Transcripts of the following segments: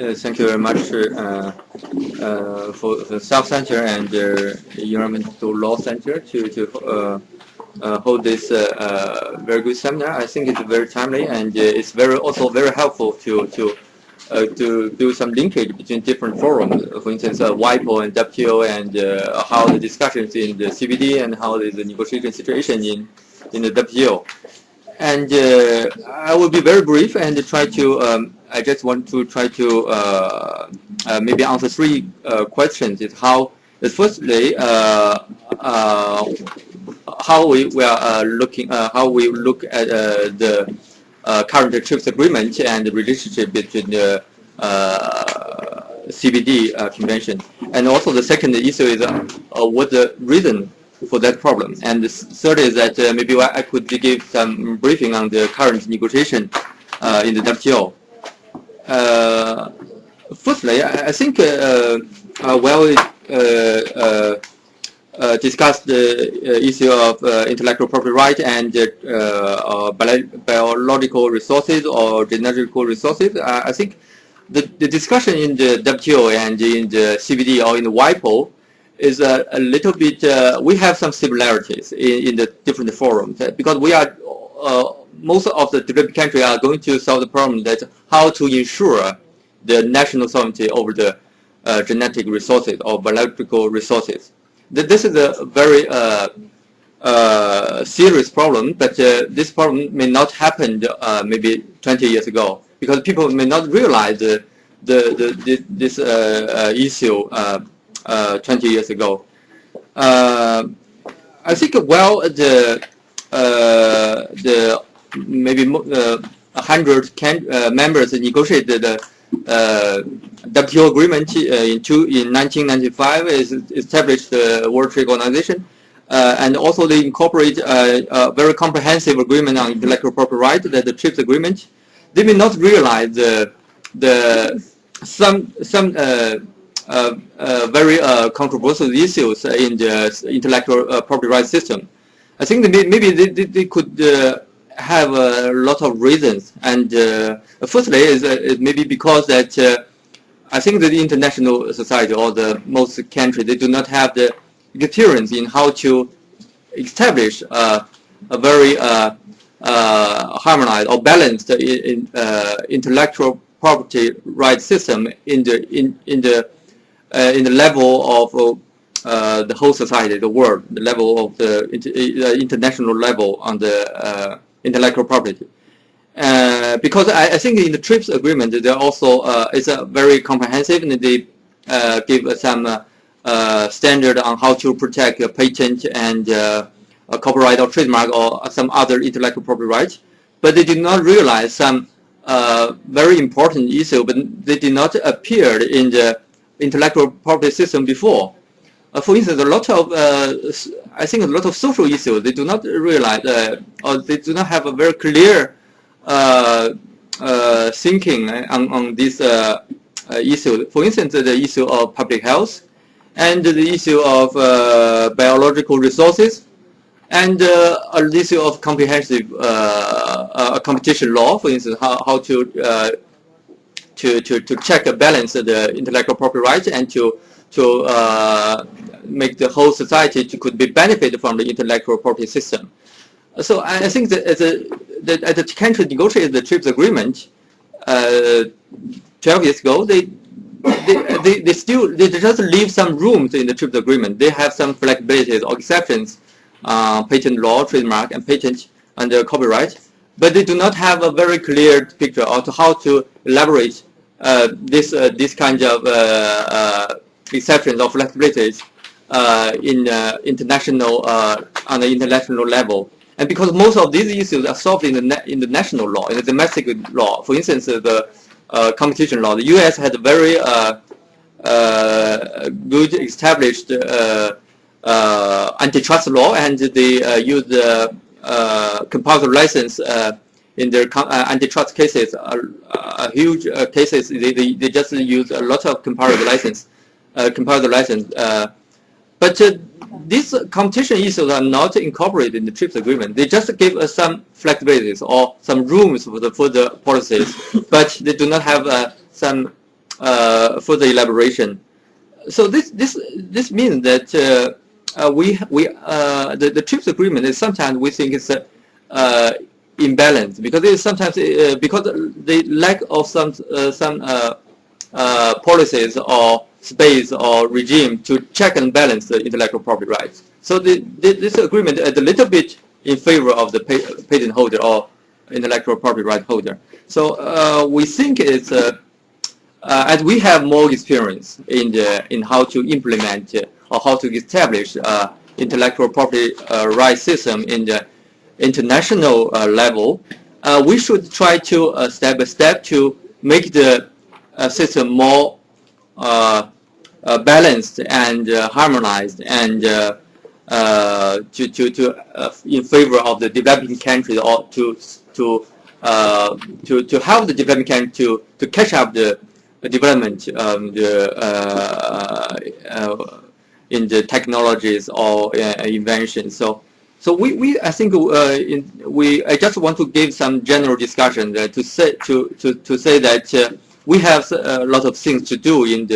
Thank you very much for the Southcentre and the Environmental Law Center to hold this very good seminar. I think it's very timely and it's also very helpful to do some linkage between different forums. For instance, WIPO and WTO, and how the discussions in the CBD and how the negotiation situation in the WTO. And I will be very brief and try to. I just want to try to maybe answer three questions. Is how is firstly how we are looking how we look at the current TRIPS agreement and the relationship between the CBD convention, and also the second issue is what the reason for that problem. And the third is that maybe I could give some briefing on the current negotiation in the WTO. Firstly, I think discussed the issue of intellectual property right and biological resources or genetic resources. I think the discussion in the WTO and in the CBD or in the WIPO is a little bit, we have some similarities in the different forums because we are, most of the developed countries are going to solve the problem that how to ensure the national sovereignty over the genetic resources or biological resources. This is a very serious problem, but this problem may not happen maybe 20 years ago because people may not realize this issue 20 years ago. I think the maybe 100 members negotiated the WTO agreement in 1995 is established the World Trade Organization, and also they incorporate a very comprehensive agreement on intellectual property rights, that the TRIPS agreement. They may not realize some very controversial issues in the intellectual property rights system. I think maybe they could have a lot of reasons, and firstly is maybe because that I think that the international society or the most countries, they do not have the experience in how to establish a very harmonized or balanced intellectual property rights system in the level of the whole society, the world, the level of the international level on the intellectual property. Because I think in the TRIPS agreement, there also is a very comprehensive, and they give some standard on how to protect a patent and a copyright or trademark or some other intellectual property rights. But they did not realize some very important issue, but they did not appear in the intellectual property system before. For instance, a lot of I think a lot of social issues they do not realize, or they do not have a very clear thinking on this issue. For instance, the issue of public health, and the issue of biological resources, and the issue of comprehensive competition law. For instance, how to check and balance the intellectual property rights and to make the whole society could be benefited from the intellectual property system. So I think that as the country negotiated the TRIPS agreement 12 years ago, they just leave some rooms in the TRIPS agreement. They have some flexibilities or exceptions, patent law, trademark, and patent under copyright, but they do not have a very clear picture of how to elaborate this kind of exceptions or flexibilities in international on the international level. And because most of these issues are solved in the national law, in the domestic law. For instance, the competition law, the U.S. had a very good established antitrust law, and they use the compulsory license in their antitrust cases. Huge cases, they just use a lot of comparative license. But these competition issues are not incorporated in the TRIPS agreement. They just give us some flexibilities or some rooms for the policies, but they do not have some further elaboration. So this means that the TRIPS agreement is sometimes we think it's imbalanced, because it is sometimes because the lack of some policies or space or regime to check and balance the intellectual property rights. So this agreement is a little bit in favor of the patent holder or intellectual property right holder. So we think it's as we have more experience in how to implement or how to establish intellectual property rights system in the international level, we should try to step by step to make the system more balanced and harmonized, and in favor of the developing countries, or to help the developing country to catch up the development in the technologies or inventions. So I think I just want to give some general discussion to say that we have a lot of things to do in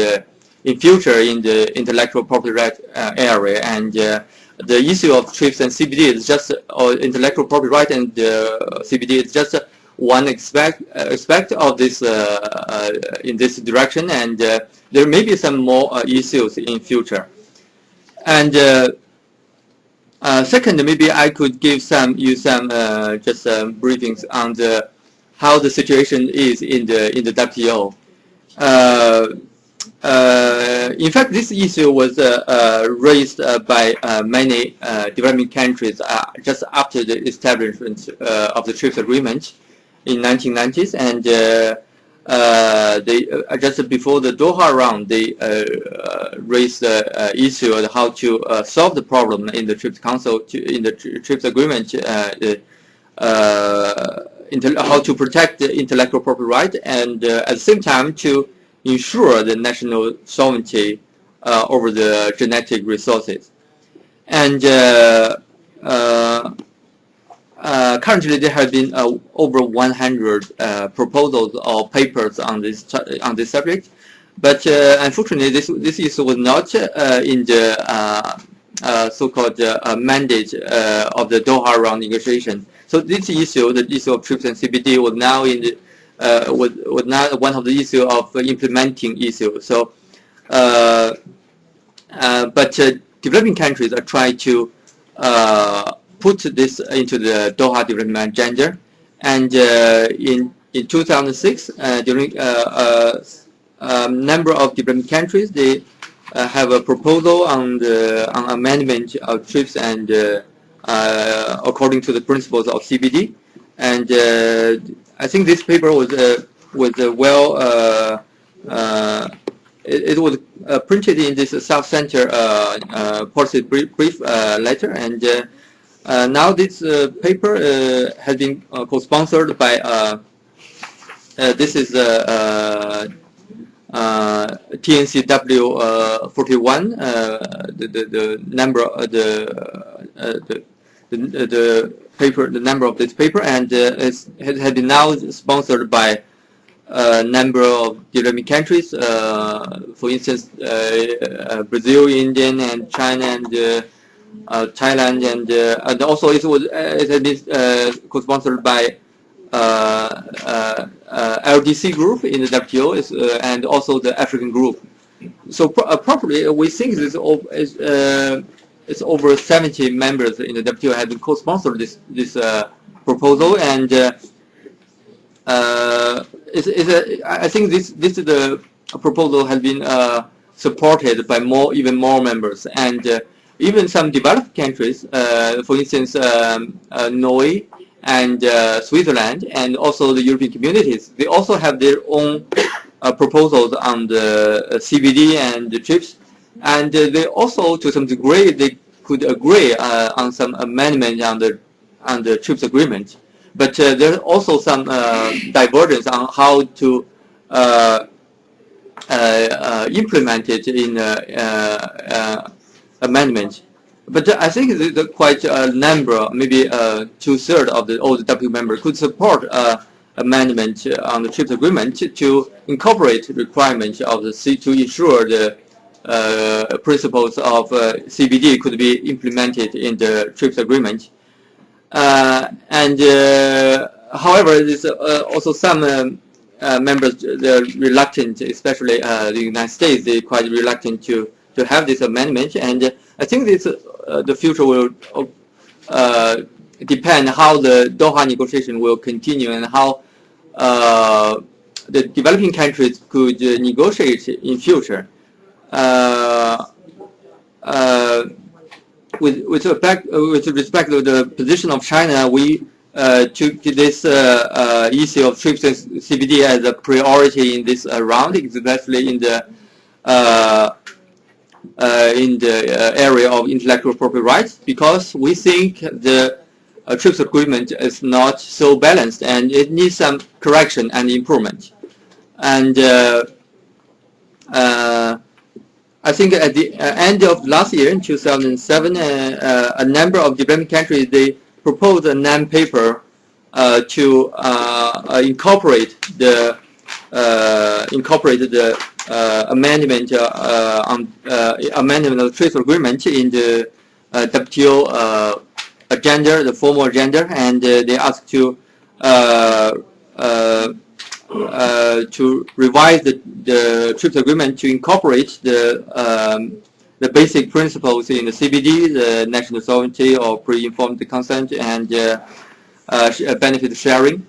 future in the intellectual property right area, and the issue of TRIPS and CBD is just, or intellectual property right and CBD is just one aspect of this in this direction, and there may be some more issues in future. And second, maybe I could give you some briefings on how the situation is in the WTO. In fact, this issue was raised by many developing countries just after the establishment of the TRIPS agreement in 1990s, and they just before the Doha round, they raised the issue of how to solve the problem in the TRIPS Council, in the TRIPS agreement, how to protect the intellectual property right, and at the same time to ensure the national sovereignty over the genetic resources. And currently, there have been over 100 proposals or papers on this subject, but unfortunately, this issue was not in the so-called mandate of the Doha round negotiation. So this issue, the issue of TRIPS and CBD, was now in the was now one of the issue of implementing issue. So, but developing countries are trying to put this into the Doha development agenda, and in 2006, during a number of developing countries, they have a proposal on amendment of TRIPS and according to the principles of CBD, and I think this paper was well. It was printed in this Southcentre policy brief letter, and now this paper has been co-sponsored by this is TNCW 41, the number the paper, the number of this paper, and it has been now sponsored by a number of developing countries, for instance, Brazil, India, and China, and Thailand, and also it has been co-sponsored by LDC group in the WTO, and also the African group. So probably we think this it's over 70 members in the WTO have been co-sponsored this proposal, and I think this the proposal has been supported by even more members, and even some developed countries, for instance, Norway and Switzerland, and also the European communities, they also have their own proposals on the CBD and the TRIPS, and they also, to some degree, they could agree on some amendment on the TRIPS agreement. But there's also some divergence on how to implement it in amendment. But I think quite a number, maybe 2/3 of all the WTO members could support amendment on the TRIPS agreement to incorporate requirements of the to ensure the principles of CBD could be implemented in the TRIPS agreement. However, there's also some members they're reluctant, especially the United States. They're quite reluctant to have this amendment, and I think this the future will depend how the Doha negotiation will continue and how the developing countries could negotiate in future. With respect to the position of China, we took this issue of TRIPS and CBD as a priority in this round, especially in the area of intellectual property rights, because we think the TRIPS agreement is not so balanced and it needs some correction and improvement. And I think at the end of last year, in 2007, a number of developing countries, they proposed a non-paper to incorporate the amendment amendment of the TRIPS agreement in the WTO agenda, the formal agenda, and they asked to revise the TRIPS agreement to incorporate the basic principles in the CBD, the national sovereignty or pre-informed consent, and benefit sharing.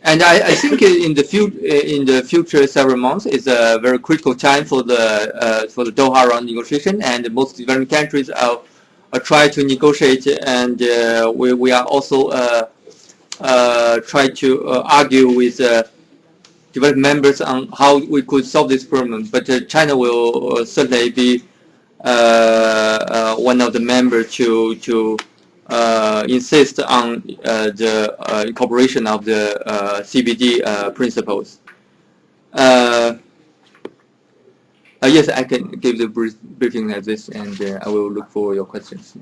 And I think in the future several months is a very critical time for the Doha round negotiation, and most developing countries are try to negotiate, and we are also try to argue with developed members on how we could solve this problem. But China will certainly be one of the members to insist on the incorporation of the CBD principles. Yes, I can give the briefing like this, and I will look for your questions.